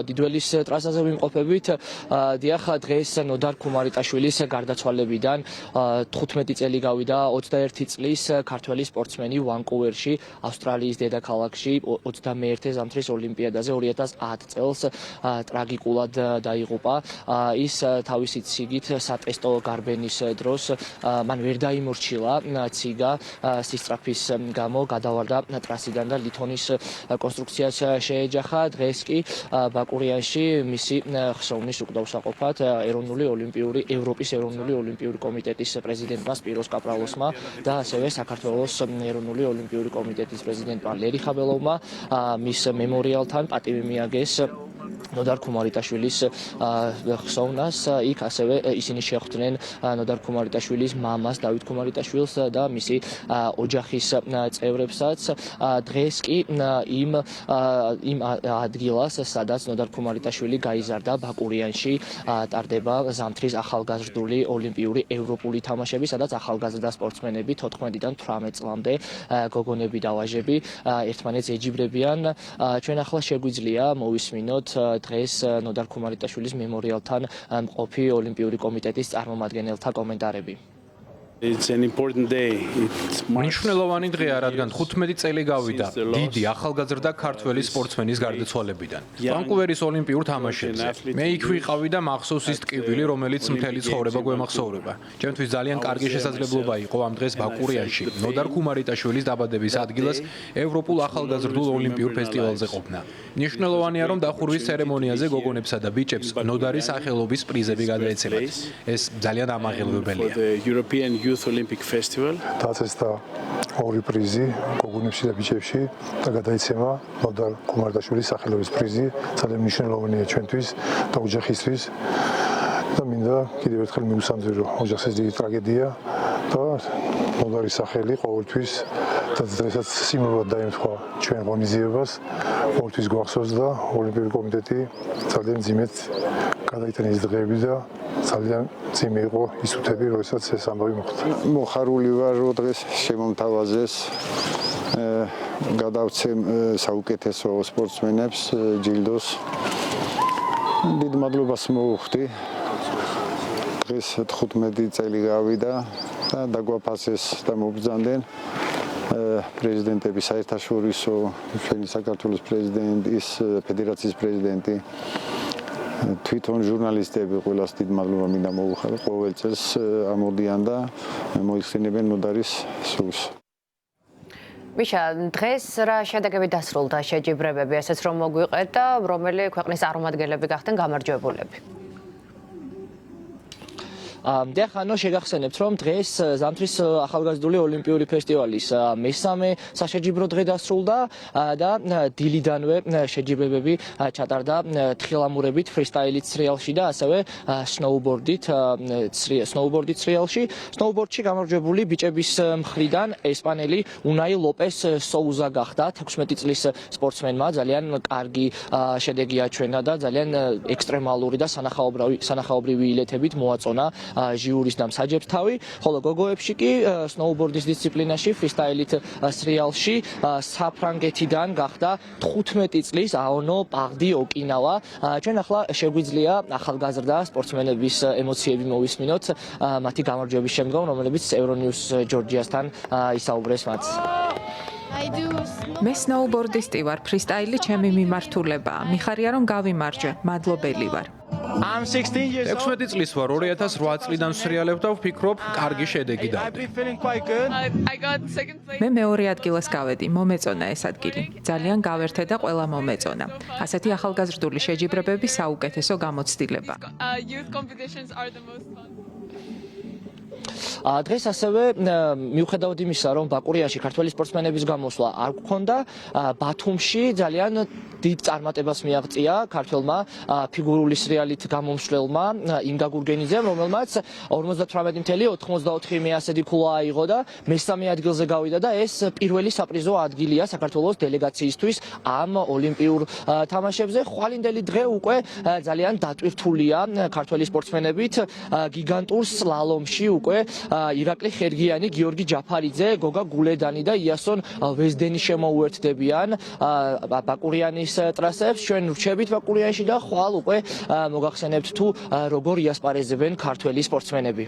დიდველის ტრასაზე ვიმყოფებით. დიახ, დღეს ნოდარ ქუმარიტაშვილის გარდაცვალებიდან 15 წელი გავიდა 21 წლის ქართველი სპორტსმენი ვანკუვერში, ავსტრალიის დედაქალაქში 21 ზამთრის ოლიმპიადაზე 2010 წელს ტრაგიკულად დაიღუპა. ის თავისი ციგით სატესტო გარბენის დროს მან ვერ დაიმორჩილა ციგა სისწრაფის გამო, გადავარდა ტრასიდან და ლითონის კონსტრუქციას შეეჯახა. დღეს კი ბაკურიანში მისი ხსოვნის უკდავსაყოფად ევროპის ეროვნული ოლიმპიური კომიტეტის პრეზიდენტმა სპიროს კაპრალოსმა და ასევე საქართველოს ეროვნული ოლიმპიური კომიტეტის პრეზიდენტმა ლერი ხაბელოვმა მის მემორიალთან პატივი მიაგეს ნოდარ ქუმარიტაშვილის ხსოვნას. იქ ასევე ისინი შეხვდნენ ნოდარ ქუმარიტაშვილის მამას დავით ქუმარიტაშვილს და მისი ოჯახის წევრებსაც. დღეს კი იმ ადგილას, სადაც ნოდარ ქუმარიტაშვილი გაიზარდა, ბაკურიანში ტარდება ზამთრის ახალგაზრდული ოლიმპიური ევროპული თამაშები, სადაც ახალგაზრდა სპორტსმენები 14-დან 18 წლამდე გოგონები და ვაჟები ერთმანეთს ეჯიბრებიან. ჩვენ ახლა შეგვიძლია მოვისმინოთ დღეს ნოდარ ქუმარიტაშვილის მემორიალთან მყოფი ოლიმპიური კომიტეტის წარმომადგენელთა კომენტარები. მნიშვნელოვანი დღეა, რადგან 15 წელი გავიდა დიდი ახალგაზრდა ქართველი სპორტსმენის გარდაცვალებიდან. ვანკუვერის ოლიმპიურ თამაშებზე. მე იქ ვიყავი და მახსოვს ის ტკივილი, რომელიც მთელი ცხოვრება გვემახსოვრება. ჩემთვის ძალიან კარგი შესაძლებლობა იყო ამ დღეს ბაკურიანში ნოდარ ქუმარიტაშვილის დაბადების ადგილას ევროპულ ახალგაზრდულ ოლიმპიურ ფესტივალზე ყოფნა. მნიშვნელოვანია, რომ დახურვის ცერემონიაზე გოგონებსა და ბიჭებს ნოდარის სახელობის პრიზები გადაეცემათ. ეს ძალიან ამაღელვებელია. Youth Olympic Festival. დაწესდა ორი პრიზი გოგონებში და ბიჭებში და გადაიცემა ნოდარ ქუმარიტაშვილის სახელობის პრიზი. ძალიან მნიშვნელოვანია ჩვენთვის და ოჯახისთვის. და მინდა კიდევ ერთხელ მივუსამძრო, რომ ოჯახს ეს დიდი ტრაგედია და ნოდარის სახელი ყოველთვის და დღესაც სიმბოლოდ დაემთხვა ჩვენ ღონისძიებას. ყოველთვის გვახსოვს და ოლიმპიური კომიტეტი ძალიან ძიმედ გადაიტანა ეს დღეები და ძალიან ძიმე იყო ის უთები, როდესაც ეს ამბავი მოხდა. მოხარული ვარ, რომ დღეს შემომთავაზეს გადავცემ საუკეთესო სპორტსმენებს ჯილდოს. დიდ მადლობას მოვუხდი. დღეს 15 წელი გავიდა და დაგვაფასეს და მობრძანდნენ პრეზიდენტები, საერთაშორისო ჩვენი საქართველოს პრეზიდენტის, ფედერაციის პრეზიდენტი, თვითონ ჟურნალისტები, ყველას დიდ მადლობა მინდა მოვუხარ. ყოველ წელს ამოდიან და მოიხსენებენ ნოდარის სულს. მიშა, დღეს რა შედეგები დასრულდა შეჯიბრებები, ესეც რომ მოგვიყეთ და რომელი ქვეყნის წარმომადგენლები გახდნენ გამარჯვებულები? დიახანო, შეგახსენებთ, რომ დღეს ზამთრის ახალგაზრდული ოლიმპიური ფესტივალის მესამე საშეჯიბრო დღე დასრულდა და დილიდანვე შეჯიბრებები ჩატარდა თხილამურებით, ფრისტაილით სრიალში და ასევე სნოუბორდით სრიალში. სნოუბორდში გამარჯვებული ბიჭების მხრიდან ესპანელი უნაი ლოპეს სოუზა გახდა. 16 წლის სპორტსმენმა ძალიან კარგი შედეგი აჩვენა და ძალიან ექსტრემალური და სანახაობრივი ილეთებით მოაწონა ჟიურის და მსაჯებს თავი, ხოლო გოგოებში კი სნოუბორდის დისციპლინაში ფრისტაილით სრიალში საფრანგეთიდან გახდა 15 წლის აონო პაღდი ოკინავა. ჩვენ ახლა შეგვიძლია ახალგაზრდა სპორტსმენების ემოციები მოვისმინოთ მათი გამარჯვების შემდგომ, რომლებიც ევრონიუს ჯორჯიასთან ისაუბრეს მათ. მე სნოუბორდისტი ვარ, ფრისტაილი ჩემი მიმართულებაა. მიხარია რომ გავიმარჯვე, მადლობელი ვარ. 16 წლის ვარ, 2008 წლიდან სრიალებ და ვფიქრობ, კარგი შედეგი დავდე. მე მეორე ადგილას გავედი, მომეწონა ეს ადგილი. ძალიან გავერთე და ყველა მომეწონა. ასეთი ახალგაზრდული შეჯიბრებები საუკეთესო გამოცდილება. დღეს ასევე მიუხედავად იმისა, რომ ბაკურიაში ქართველი სპორტსმენების გამოსვლა არ გქონდა, ბათუმში ძალიან დიდ წარმატებას მიაღწია ქართველმა ფიგურული სრიალით გამომშვლელმა ინგა გურგენიძემ, რომელმაც 58.94 მეასედი ქულა აიღო და მესამე ადგილზე გავიდა და ეს პირველი საპრიზო ადგილია საქართველოს დელეგაციისთვის ამ ოლიმპიურ თამაშებზე. ხვალინდელი დღე უკვე ძალიან დატვირთულია ქართველი სპორტსმენებით. გიგანტურ სლალომში უკვე ირაკლი ხერგიანი, გიორგი ჯაფარიძე, გოგა გულედანი და იასონ ვეზდენი შემოუერთდებიან ბაკურიანის სეზონის ტრასებს ჩვენ ვრჩებით ბაკურიანში და ხვალ უკვე მოგახსენებთ თუ როგორ იასპარეზებენ ქართველი სპორტსმენები.